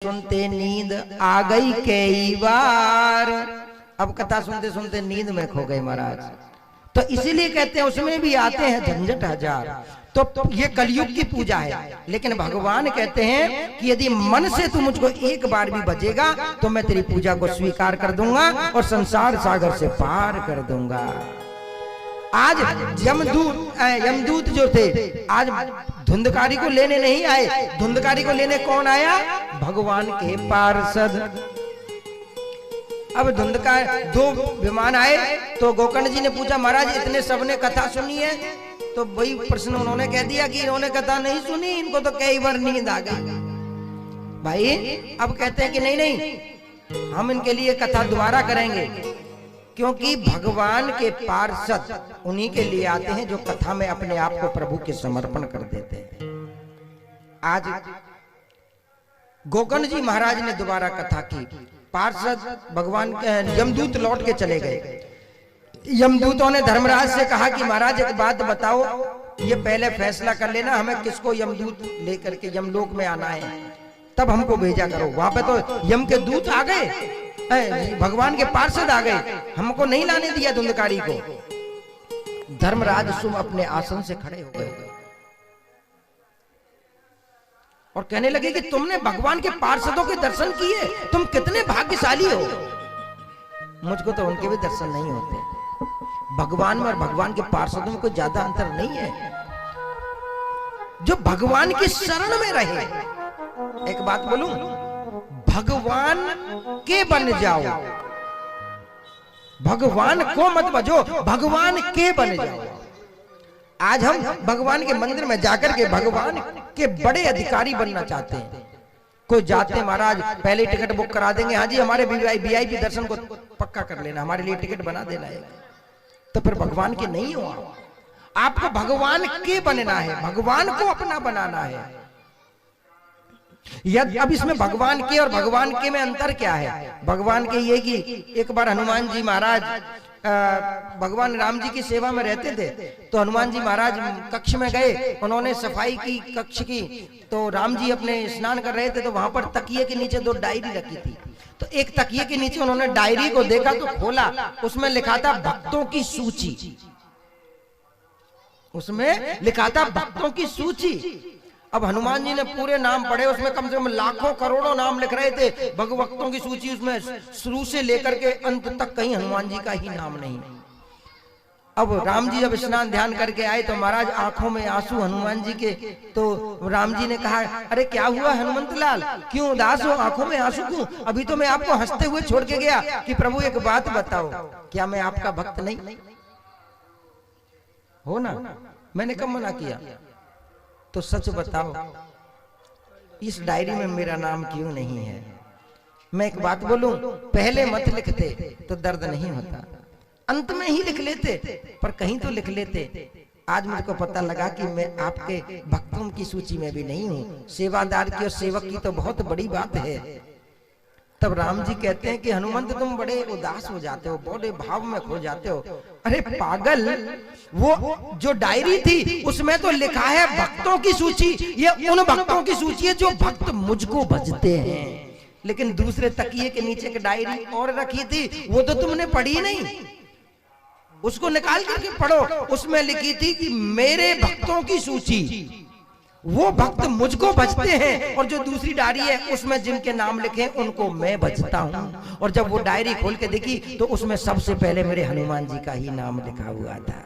सुनते नींद आ गई कई बार। अब कथा सुनते सुनते नींद में खो गए महाराज। तो इसीलिए कहते हैं उसमें भी आते हैं झंझट हजार। तो ये कलयुग की पूजा है, लेकिन भगवान कहते हैं कि यदि मन से तू मुझको एक बार भी बजेगा तो मैं तेरी पूजा को स्वीकार कर दूंगा और संसार सागर से पार कर दूंगा। आज यमदूत जो थे आज धुंधकारी को लेने नहीं आए। धुंधकारी को लेने कौन आया? भगवान के पार्षद। अब धुंधकार 2 विमान आए तो गोकर्ण जी ने पूछा महाराज इतने सबने कथा सुनी है? तो वही प्रश्न उन्होंने कह दिया कि इन्होंने कथा नहीं सुनी, इनको तो कई बार नींद आ गई। भाई अब कहते हैं कि नहीं नहीं हम इनके लिए कथा दोबारा करेंगे, क्योंकि भगवान के पार्षद उन्हीं के लिए आते हैं जो कथा में अपने आप को प्रभु के समर्पण कर देते हैं। आज गोकर्ण जी महाराज ने दोबारा कथा की। पार्षद भगवान के यमदूत लौट के चले गए। यमदूतों ने धर्मराज से कहा कि महाराज एक बात बताओ, ये पहले फैसला कर लेना हमें किसको यमदूत लेकर के यमलोक में आना है, तब हमको भेजा करो। वहां पे तो यम के दूत आ गए, भगवान के पार्षद आ गए, हमको नहीं लाने दिया धुंधकारी को। धर्मराज सुम अपने आसन से खड़े हो गए और कहने लगे कि तुमने भगवान के पार्षदों के दर्शन किए, तुम कितने भाग्यशाली हो। मुझको तो उनके भी दर्शन नहीं होते। भगवान में और भगवान के पार्षदों में कोई ज्यादा अंतर नहीं है। जो भगवान की शरण में रहे, एक बात बोलूं, भगवान के बन जाओ, भगवान को मत बजो, भगवान के बन जाओ। आज हम भगवान के मंदिर में जाकर के भगवान के बड़े अधिकारी बनना चाहते हैं। कोई जाते महाराज पहले टिकट बुक करा देंगे, हाँ जी हमारे वीआईपी दर्शन को पक्का कर लेना, हमारे लिए टिकट बना देना है। तो फिर भगवान के नहीं हो आपको भगवान के बनना है, भगवान को अपना बनाना है। अब इसमें भगवान के और भगवान के में अंतर क्या है? भगवान के ये कि एक बार हनुमान जी महाराज भगवान राम जी की सेवा में रहते थे, तो हनुमान जी महाराज कक्ष में गए, उन्होंने सफाई की कक्ष की, तो राम जी अपने स्नान कर रहे थे, तो वहां पर तकिए के नीचे 2 डायरी रखी थी। तो एक तकिए के नीचे उन्होंने डायरी को देखा तो खोला, उसमें लिखा था भक्तों की सूची, उसमें लिखा था भक्तों की सूची। अब हनुमान जी ने पूरे नाम पढ़े, उसमें कम से कम लाखों करोड़ों नाम लिख रहे थे, भक्तों की सूची, उसमें शुरू से लेकर के अंत तक कहीं हनुमान जी का ही नाम नहीं। अब राम जी जब स्नान ध्यान करके आए तो महाराज आंखों में आंसू हनुमान जी के, तो राम जी ने कहा अरे क्या हुआ हनुमंत लाल, क्यों उदास हो, आंखों में आंसू क्यों? अभी तो मैं आपको हंसते हुए छोड़ के गया कि प्रभु एक बात बताओ, क्या मैं आपका भक्त नहीं हो ना? मैंने कब मना किया? तो सच बताओ इस डायरी में मेरा नाम क्यों नहीं है? मैं एक बात बोलूं, पहले मत लिखते तो दर्द नहीं होता, अंत में ही लिख लेते, पर कहीं तो लिख लेते। आज मुझको पता लगा कि मैं आपके भक्तों की सूची में भी नहीं हूं। सेवादार की और सेवक की तो बहुत बड़ी बात है। तब राम जी कहते हैं कि हनुमंत तुम बड़े उदास हो जाते हो, बड़े भाव में खो जाते हो। अरे पागल, वो जो डायरी थी उसमें तो लिखा है भक्तों की सूची, ये उन भक्तों की सूची है जो भक्त मुझको भजते हैं। लेकिन दूसरे तकिए के नीचे की डायरी और रखी थी, वो तो तुमने पढ़ी नहीं, उसको निकाल करके पढ़ो। उसमें लिखी थी कि मेरे भक्तों की सूची, वो भक्त मुझको भजते हैं, और जो दूसरी डायरी है उसमें जिनके नाम लिखे हैं उनको मैं भजता हूं। और जब वो डायरी खोल के देखी तो उसमें सबसे पहले मेरे हनुमान जी का ही नाम लिखा हुआ था।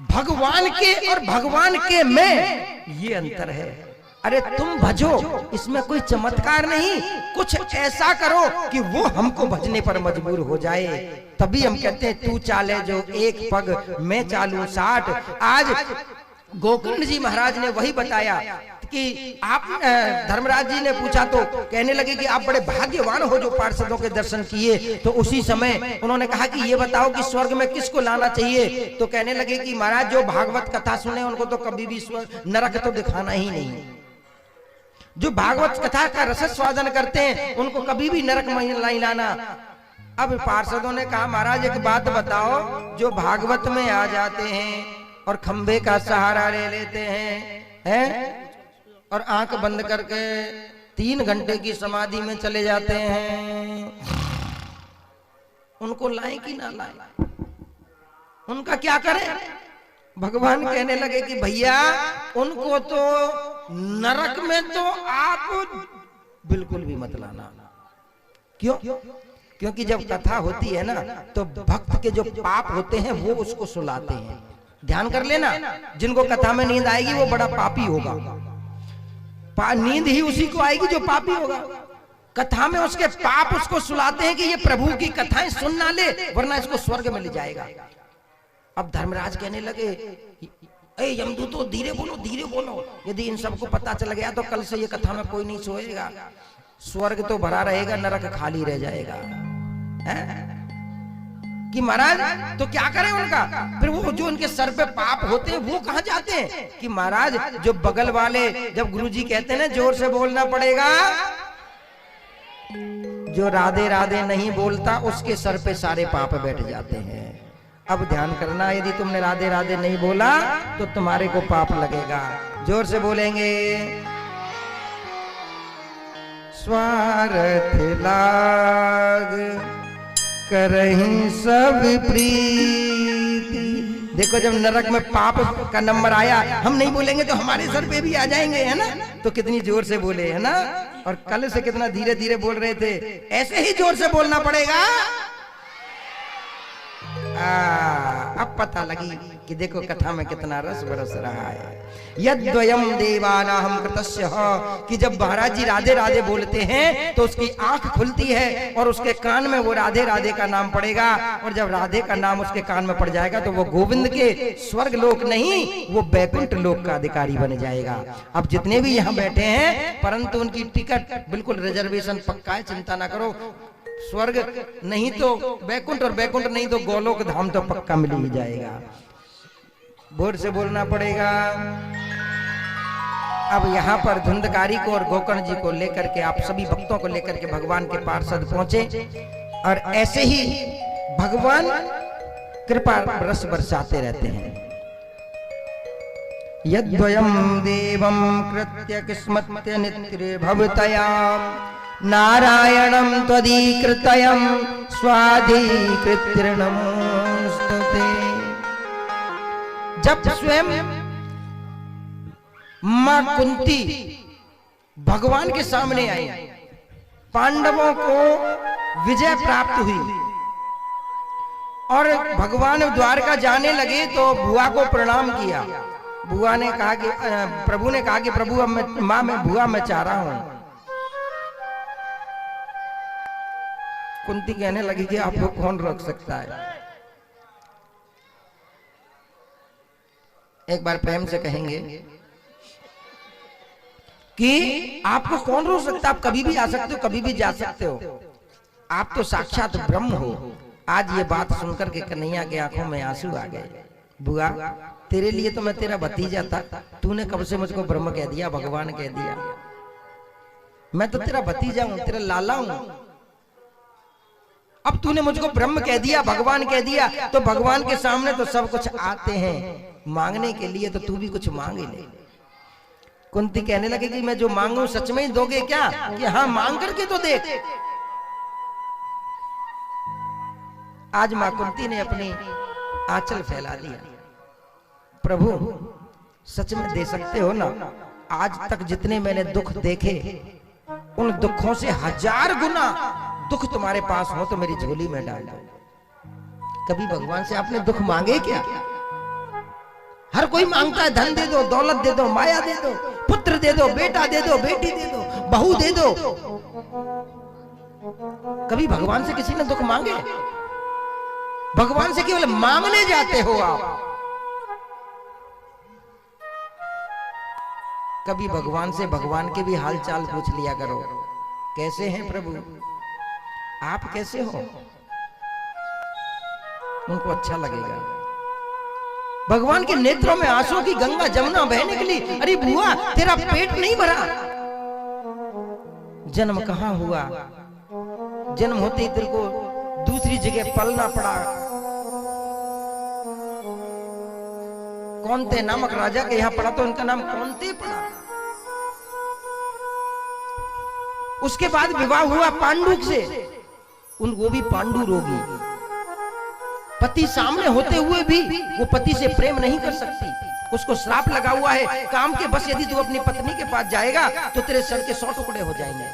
भगवान के और भगवान के में ये अंतर है। अरे तुम भजो, इसमें कोई चमत्कार नहीं, कुछ ऐसा करो कि वो हमको भजने पर मजबूर हो जाए, तभी हम कहते हैं तू चाले जो एक पग मैं चालू 60। आज गोकर्ण जी महाराज ने वही बताया कि आप धर्मराज जी ने पूछा तो कहने लगे कि आप बड़े भाग्यवान हो जो पार्षदों के दर्शन किए। तो उसी समय उन्होंने कहा कि ये बताओ कि स्वर्ग में किसको लाना चाहिए? तो कहने लगे कि महाराज जो भागवत कथा सुने उनको तो कभी भी नरक तो दिखाना ही नहीं, जो भागवत कथा का रसस्वादन करते हैं उनको कभी भी नरक में नहीं लाना। अब पार्षदों ने कहा महाराज एक बात बताओ, जो भागवत में आ जाते हैं और खंबे का सहारा ले लेते हैं, और आंख बंद करके 3 घंटे की समाधि में चले जाते हैं। उनको लाए कि ना लाए, उनका क्या करें? भगवान कहने लगे कि भैया उनको तो नरक में तो आप बिल्कुल भी मत लाना। क्यों? क्योंकि जब कथा होती है ना तो भक्त के जो पाप होते हैं वो उसको सुलाते हैं। ध्यान कर लेना, जिनको कथा में नींद आएगी वो बड़ा पापी होगा। नींद ही उसी को आएगी जो पापी होगा। कथा में उसके पाप उसको सुलाते हैं कि ये प्रभु की कथाएं सुन ना ले वरना इसको स्वर्ग में ले जाएगा। अब धर्मराज कहने लगे, ए यमदूतो धीरे बोलो, धीरे बोलो। यदि इन सबको पता चल गया तो कल से ये कथा में कोई नहीं सोएगा, स्वर्ग तो भरा रहेगा, नरक खाली रह जाएगा। कि महाराज तो क्या करें उनका? फिर वो जो उनके सर पे पाप होते हैं वो कहां जाते हैं? कि महाराज जो बगल वाले, जब गुरुजी कहते हैं ना जोर से बोलना पड़ेगा, जो राधे राधे नहीं बोलता उसके सर पे सारे पाप बैठ जाते हैं। अब ध्यान करना, यदि तुमने राधे राधे नहीं बोला तो तुम्हारे को पाप लगेगा। जोर से बोलेंगे, स्वार्थ लाग करहीं सब प्रीति। देखो जब नरक में पाप का नंबर आया, हम नहीं बोलेंगे तो हमारे सर पे भी आ जाएंगे, है ना? तो कितनी जोर से बोले, है ना? और कल से कितना धीरे धीरे बोल रहे थे, ऐसे ही जोर से बोलना पड़ेगा। अब पता लगी कि देखो कथा में कितना रस बरस रहा है। यद्वयम देवानाहम कृतस्य, कि जब महाराज जी राधे राधे बोलते हैं तो उसकी आंख खुलती है और उसके कान में वो राधे राधे का नाम पड़ेगा। और जब राधे का नाम उसके कान में पड़ जाएगा तो वो गोविंद के स्वर्ग लोक नहीं, वो बैकुंठ लोक का अधिकारी बन जाएगा। अब जितने भी यहाँ बैठे हैं, परंतु उनकी टिकट बिल्कुल रिजर्वेशन पक्का है, चिंता ना करो। स्वर्ग नहीं तो बैकुंठ, और बैकुंठ नहीं तो गोलोक धाम तो पक्का मिल ही जाएगा। जोर से बोलना पड़ेगा। अब यहाँ पर धुंधकारी को और गोकर्ण जी को लेकर के, आप सभी भक्तों को लेकर के भगवान के पार्षद पहुंचे और ऐसे ही भगवान कृपा रस बरसाते रहते हैं। यद्वयम देवम कृत्य किस्मत्य नित्य भवतया नारायणं त्वदीकृतयं स्वाधिकृत्य नमोस्तुते। जब स्वयं मां कुंती भगवान के सामने आई, पांडवों को विजय प्राप्त हुई और भगवान द्वारका जाने लगे तो बुआ को प्रणाम किया। बुआ ने कहा कि प्रभु ने कहा कि प्रभु अब मैं बुआ मैं चाह रहा हूं। कुंती कहने लगी कि आपको कौन रोक सकता है? एक बार प्रेम से कहेंगे कि आपको कौन रोक सकता है? आप कभी भी आ सकते हो, कभी भी जा सकते हो, आप तो साक्षात ब्रह्म हो। आज ये बात सुनकर के कन्हैया के आंखों में आंसू आ गए। बुआ तेरे लिए तो मैं तेरा भतीजा था, तूने कब से मुझको ब्रह्म कह दिया, भगवान कह दिया। मैं तो तेरा भतीजा हूं, तेरा लाला हूं। अब तूने मुझको ब्रह्म कह दिया, भगवान कह दिया, तो भगवान के सामने तो सब कुछ आते हैं मांगने के लिए, तो तू भी कुछ मांग ही ले। कुंती कहने लगी कि मैं जो मांगू सच में ही दोगे क्या? कि हाँ मांग करके तो देख। आज मां कुंती ने अपनी आंचल फैला दिया। प्रभु सच में दे सकते हो ना? आज तक जितने मैंने दुख देखे उन दुखों से 1000 गुना दुख तुम्हारे पास हो तो मेरी झोली में डाल दो। कभी भगवान से आपने दुख मांगे क्या? हर कोई मांगता है धन दे दो, दौलत दे दो, माया दे दो, पुत्र दे दो, बेटा दे दो, बेटी दे दो, बहू दे दो। कभी भगवान से किसी ने दुख मांगे? भगवान से केवल मांगने जाते हो आप। कभी भगवान से भगवान के भी हालचाल पूछ लिया करो, कैसे हैं प्रभु, आप कैसे हो? उनको अच्छा लगेगा। भगवान के नेत्रों में आंसुओं की गंगा जमुना बहने के लिए, अरे बुआ तेरा पेट नहीं भरा? जन्म कहां हुआ? जन्म होते ही तेरे को दूसरी जगह पलना पड़ा। कौनते नामक राजा के यहां पड़ा तो उनका नाम कौनते पड़ा। उसके बाद विवाह हुआ पांडु से, वो भी पांडु रोगी। पति सामने होते हुए भी वो पति से प्रेम नहीं कर सकती, उसको श्राप लगा हुआ है, काम के बस यदि तू अपनी पत्नी के पास जाएगा तो तेरे सर के 100 टुकड़े हो जाएंगे।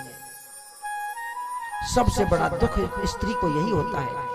सबसे बड़ा दुख स्त्री को यही होता है